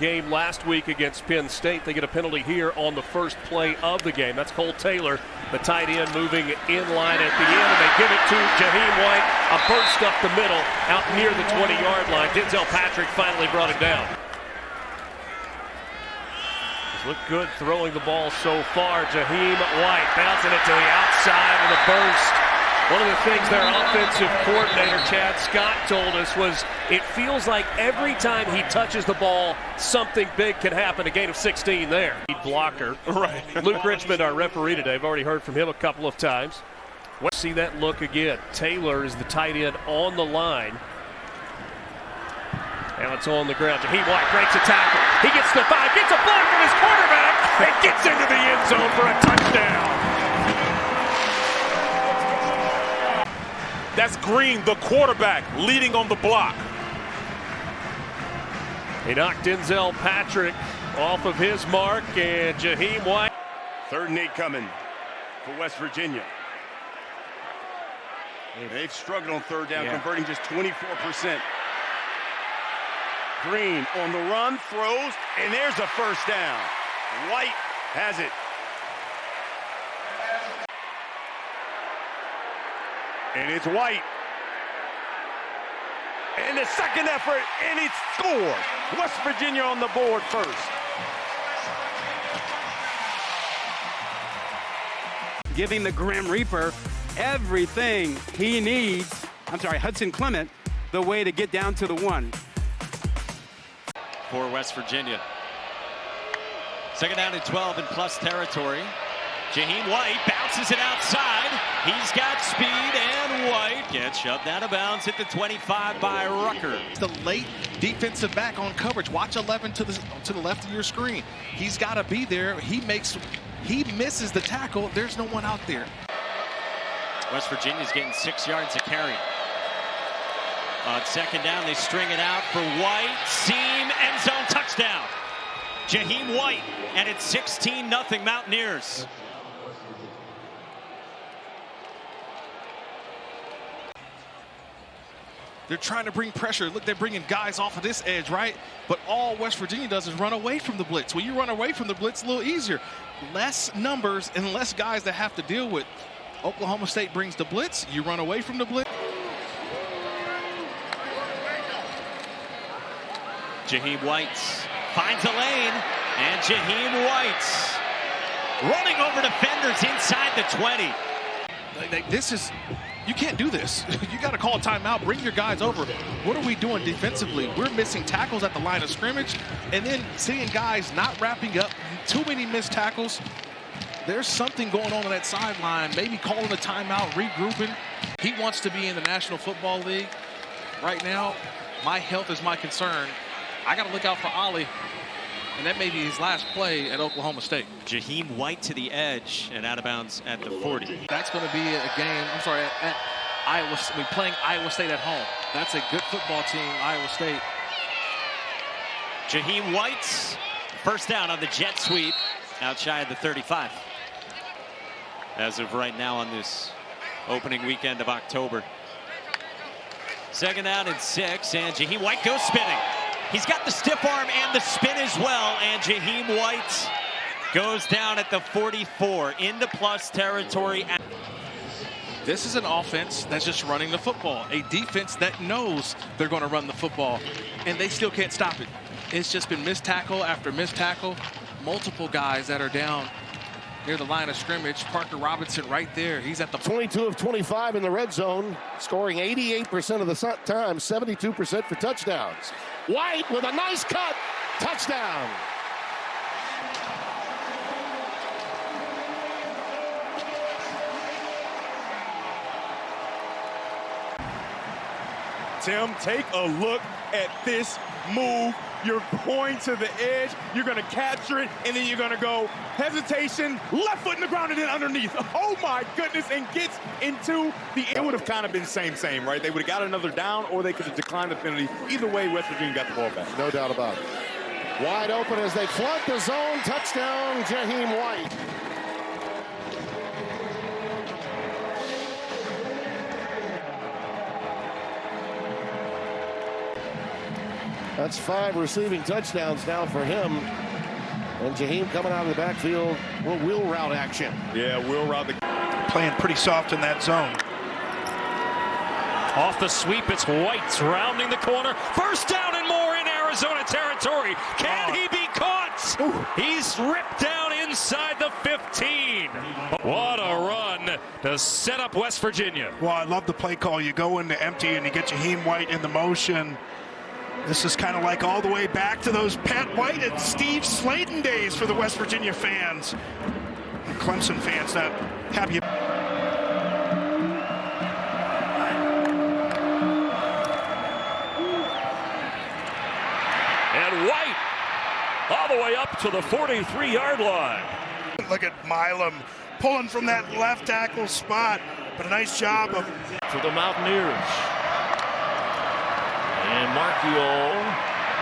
game last week against Penn State. They get a penalty here on the first play of the game. That's Cole Taylor, the tight end, moving in line at the end, and they give it to Jahiem White. A burst up the middle, out near the 20-yard line. Denzel Patrick finally brought it down. He's looked good throwing the ball so far. Jahiem White bouncing it to the outside with a burst. One of the things their offensive coordinator, Chad Scott, told us was it feels like every time he touches the ball, something big can happen. A gain of 16 there. Blocker. Right. Luke Richmond, our referee today. I've already heard from him a couple of times. Let's see that look again. Taylor is the tight end on the line. Now it's on the ground. Jahiem White breaks a tackle. He gets to 5, gets a block from his quarterback, and gets into the end zone for a touchdown. That's Green, the quarterback, leading on the block. He knocked Denzel Patrick off of his mark, and Jahiem White. 3rd and 8 coming for West Virginia. They've struggled on 3rd down, converting just 24%. Green on the run, throws, and there's a first down. White has it. And it's White. And the second effort, and it's scored. West Virginia on the board first. Giving the Grim Reaper everything he needs. Hudson Clement, the way to get down to the 1. For West Virginia. 2nd down and 12 in plus territory. Jahiem White bounces it outside. He's got speed, and White gets shoved out of bounds at the 25 by Rucker. The late defensive back on coverage. Watch 11 to the left of your screen. He's got to be there. He misses the tackle. There's no one out there. West Virginia's getting 6 yards a carry. On 2nd down, they string it out for White. Seam, end zone, touchdown. Jahiem White, and it's 16-0 Mountaineers. They're trying to bring pressure. Look, they're bringing guys off of this edge, right? But all West Virginia does is run away from the blitz. When you run away from the blitz, a little easier. Less numbers and less guys that have to deal with. Oklahoma State brings the blitz. You run away from the blitz. Jahiem White finds a lane, and Jahiem White running over defenders inside the 20. You can't do this. You got to call a timeout, bring your guys over. What are we doing defensively? We're missing tackles at the line of scrimmage, and then seeing guys not wrapping up, too many missed tackles. There's something going on that sideline, maybe calling a timeout, regrouping. He wants to be in the National Football League. Right now, my health is my concern. I got to look out for Ollie, and that may be his last play at Oklahoma State. Jahiem White to the edge and out of bounds at the 40. That's going to be a game, at Iowa. We're playing Iowa State at home. That's a good football team, Iowa State. Jahiem White, first down on the jet sweep, outside the 35. As of right now on this opening weekend of October. 2nd down and 6, and Jahiem White goes spinning. He's got the stiff arm and the spin as well, and Jahiem White goes down at the 44 into plus territory. This is an offense that's just running the football, a defense that knows they're going to run the football, and they still can't stop it. It's just been missed tackle after missed tackle. Multiple guys that are down near the line of scrimmage. Parker Robinson right there. He's at the 22 of 25 in the red zone, scoring 88% of the time, 72% for touchdowns. White with a nice cut, touchdown. Tim, take a look at this move. You're going to the edge, you're going to capture it, and then you're going to go hesitation, left foot in the ground, and then underneath. Oh, my goodness, and gets into the air. It would have kind of been same, right? They would have got another down, or they could have declined the penalty. Either way, West Virginia got the ball back. No doubt about it. Wide open as they flood the zone. Touchdown, Jahiem White. That's 5 receiving touchdowns now for him. And Jahiem coming out of the backfield will wheel route action. Yeah, wheel route. Playing pretty soft in that zone. Off the sweep, it's White rounding the corner. First down and more in Arizona territory. Can he be caught? He's ripped down inside the 15. What a run to set up West Virginia. Well, I love the play call. You go into empty and you get Jahiem White in the motion. This is kind of like all the way back to those Pat White and Steve Slayton days for the West Virginia fans. And Clemson fans not happy. And White all the way up to the 43-yard line. Look at Milam pulling from that left tackle spot, but a nice job of for the Mountaineers. And Marchiol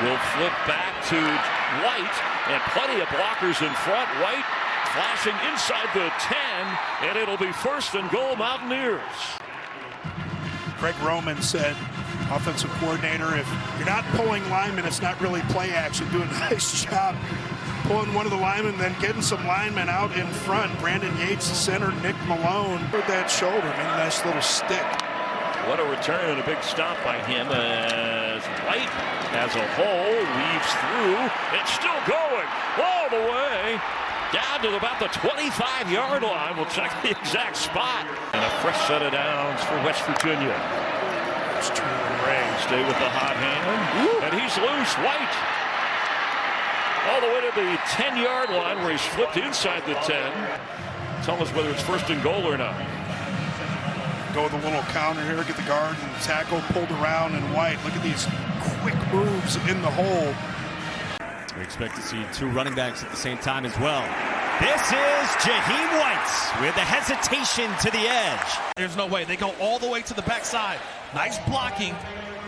will flip back to White, and plenty of blockers in front. White flashing inside the 10, and it'll be 1st and goal Mountaineers. Greg Roman said, offensive coordinator, if you're not pulling linemen, it's not really play action. Doing a nice job pulling one of the linemen, then getting some linemen out in front. Brandon Yates, the center, Nick Malone. Heard that shoulder, made a nice little stick. What a return and a big stop by him as White as a hole weaves through. It's still going all the way down to about the 25-yard line. We'll check the exact spot. And a fresh set of downs for West Virginia. Stay with the hot hand. And he's loose. White all the way to the 10-yard line where he's flipped inside the 10. Tell us whether it's 1st and goal or not. Go with a little counter here, get the guard and tackle pulled around, and White. Look at these quick moves in the hole. We expect to see 2 running backs at the same time as well. This is Jahiem White with the hesitation to the edge. There's no way. They go all the way to the backside. Nice blocking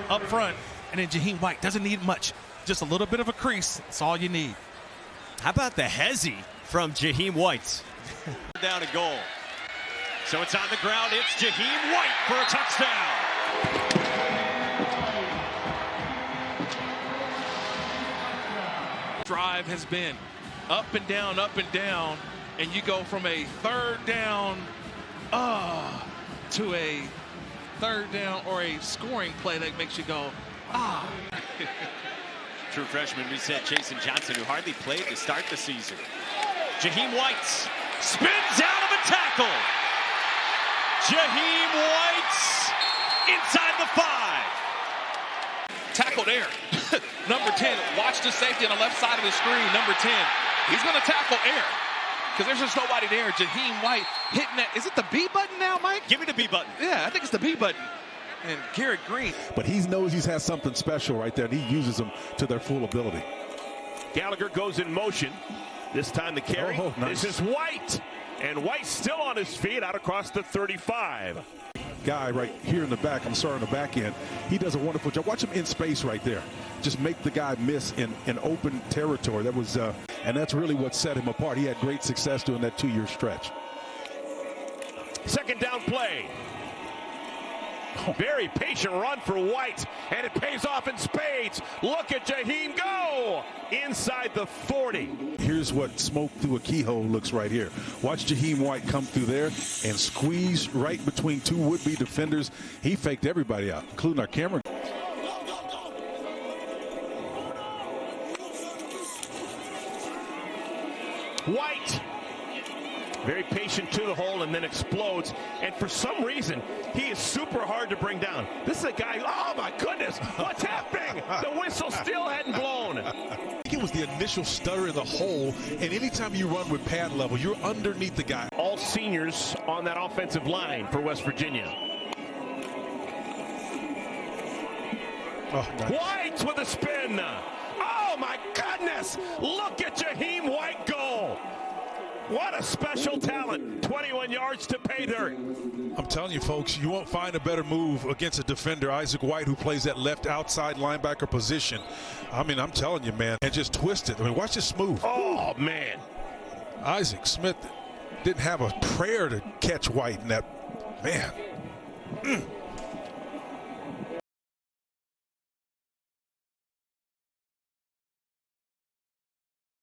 up front. And then Jahiem White doesn't need much. Just a little bit of a crease. That's all you need. How about the hezzy from Jahiem White? Down and goal. So it's on the ground. It's Jahiem White for a touchdown. Drive has been up and down, and you go from a 3rd down to a 3rd down or a scoring play that makes you go, True freshman, we said Jason Johnson, who hardly played to start the season. Jahiem White spins out of a tackle. Jahiem White inside the 5. Tackle there. Number 10, watch the safety on the left side of the screen. Number 10, he's going to tackle air because there's just nobody there. Jahiem White hitting that. Is it the B button now, Mike? Give me the B button. Yeah, I think it's the B button. And Garrett Green. But he knows he has something special right there, and he uses them to their full ability. Gallagher goes in motion. This time the carry. Nice. This is White. And White still on his feet out across the 35. Guy right here in the back, on the back end, he does a wonderful job. Watch him in space right there. Just make the guy miss in open territory. That was, and that's really what set him apart. He had great success doing that 2-year stretch. 2nd down play. Very patient run for White, and it pays off in spades. Look at Jahiem go inside the 40. Here's what smoke through a keyhole looks right here. Watch Jahiem White come through there and squeeze right between 2 would-be defenders. He faked everybody out, including our camera. White, very patient to the hole and then explodes. And for some reason, he is super hard to bring down. This is a guy, oh my goodness, what's happening? The whistle still hadn't blown. I think it was the initial stutter in the hole, and anytime you run with pad level, you're underneath the guy. All seniors on that offensive line for West Virginia. Oh, nice. White with a spin. Oh my goodness, look at Jahiem White go. What a special talent. 21 yards to pay dirt. I'm telling you, folks, you won't find a better move against a defender, Isaac White, who plays that left outside linebacker position. I mean, I'm telling you, man, and just twist it. I mean, watch this move. Oh, man. Isaac Smith didn't have a prayer to catch White in that, man.